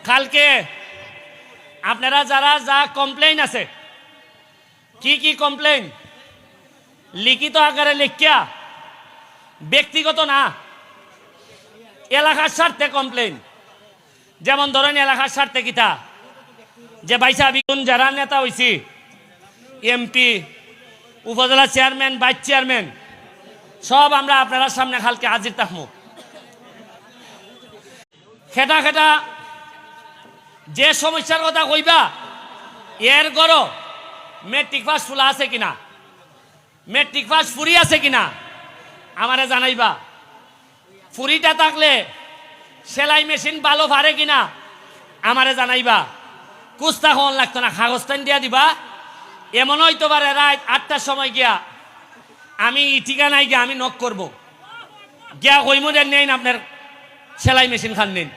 কালকে আপনারা যারা যা কমপ্লেইন আছে, কি কি কমপ্লেইন লিখিত আকারে লিখিয়া, ব্যক্তিগত না, এলাকার স্বার্থে কমপ্লেইন। যেমন ধরেন এলাকার স্বার্থে কিতা যে বাইসা বিগুন যারা নেতা হইছি, এমপি, উপজেলা চেয়ারম্যান, ভাইস চেয়ারম্যান, সব আমরা আপনারা সামনে কালকে হাজির থাকবো। খেটা খেটা যে সমস্যার কথা কইবা, এর গড় মেট্রিক পাস ফুলা আছে কিনা, মেট্রিক পাস ফুরি আছে কিনা আমারে জানাইবা। ফুরিটা থাকলে সেলাই মেশিন ভালো পারে কিনা আমারে জানাইবা। কুস্তা হন লাগতো না, কাগজটান দিয়া দিবা। এমন হইতে পারে রাত 8টার সময় গিয়া আমি ঠিকানায় গিয়া আমি নক করবো, গিয়া কইমো নেন আপনার সেলাই মেশিন খান নেন।